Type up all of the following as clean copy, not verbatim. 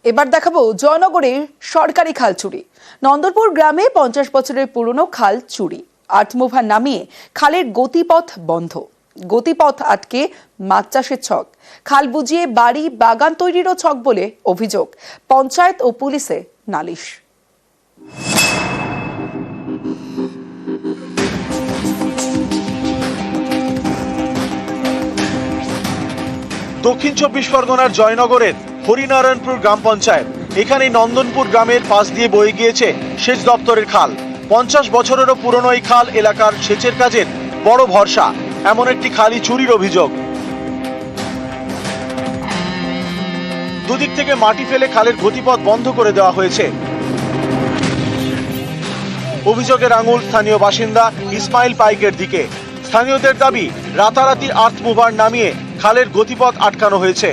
এবার দেখাবো জয়নগরের সরকারি খাল চুরি। নন্দনপুর গ্রামে 50 বছরের পুরনো খাল চুরি। আটমুভার নামিয়ে খালের গতিপথ বন্ধ। গতিপথ আটকে মাছ চাষের ছক, খাল বুঝিয়ে বাড়ি বাগান তৈরিরও ছক বলে অভিযোগ। পঞ্চায়েত ও পুলিশে নালিশ। দক্ষিণ চব্বিশ পরগনার জয়নগরের হরিনারায়ণপুর গ্রাম পঞ্চায়েত। এখানে নন্দনপুর গ্রামের পাশ দিয়ে বয়ে গিয়েছে সেচ দপ্তরের খাল। 50 বছরেরও পুরনো এই খাল এলাকার সেচের কাজের বড় ভরসা। এমন একটি খালই চুরির অভিযোগ। দুদিক থেকে মাটি ফেলে খালের গতিপথ বন্ধ করে দেওয়া হয়েছে। অভিযোগের আঙুল স্থানীয় বাসিন্দা ইসমাইল পাইকের দিকে। স্থানীয়দের দাবি, রাতারাতি আর্থ মুভার নামিয়ে খালের গতিপথ আটকানো হয়েছে।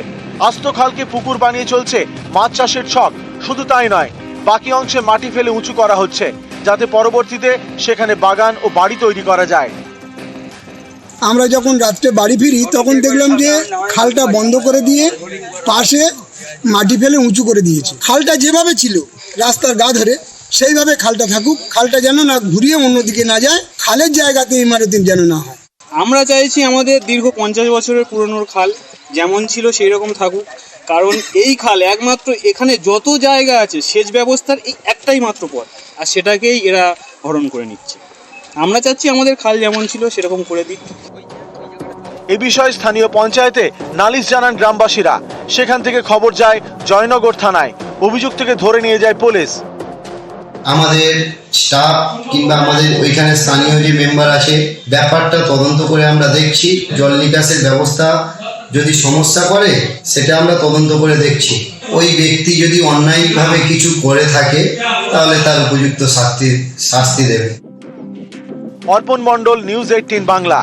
আস্ত খালকে পুকুর বানিয়ে চলছে মাছ চাষের ছক। শুধু তাই নয়, বাকি অংশে মাটি ফেলে উঁচু করা হচ্ছে, যাতে পরবর্তীতে সেখানে বাগান ও বাড়ি তৈরি করা যায়। আমরা যখন রাত্রে বাড়ি ফিরি তখন দেখলাম যে খালটা বন্ধ করে দিয়ে পাশে মাটি ফেলে উঁচু করে দিয়েছে। খালটা যেভাবে ছিল রাস্তার গা ধরে সেইভাবে খালটা থাকুক, খালটা যেন না ঘুরিয়ে অন্যদিকে না যায়, খালের জায়গাতে ইমারত যেন না হয়। আমরা চাইছি আমাদের দীর্ঘ 50 বছরের পুরনো খাল যেমন ছিল সেই রকম থাকুক, কারণ এই খাল একমাত্র এখানে যত জায়গা আছে সেচ ব্যবস্থার এই একটাই মাত্র পথ, আর সেটাকেই এরা হরণ করে নিচ্ছে। আমরা চাচ্ছি আমাদের খাল যেমন ছিল সেরকম করে দিক। এ বিষয়ে স্থানীয় পঞ্চায়েতে নালিশ জানান গ্রামবাসীরা। সেখান থেকে খবর যায় জয়নগর থানায়। অভিযুক্তকে ধরে নিয়ে যায় পুলিশ। আমাদের স্টাফ কিংবা আমাদের ওইখানে স্থানীয় যে মেম্বার আছে, ব্যাপারটা তদন্ত করে আমরা দেখছি। জল নিকাশের ব্যবস্থা যদি সমস্যা করে সেটা আমরা তদন্ত করে দেখছি। ওই ব্যক্তি যদি অন্যায়ভাবে কিছু করে থাকে তাহলে তার উপযুক্ত শাস্তি দেবে। অর্পণ মণ্ডল, নিউজ 18 বাংলা।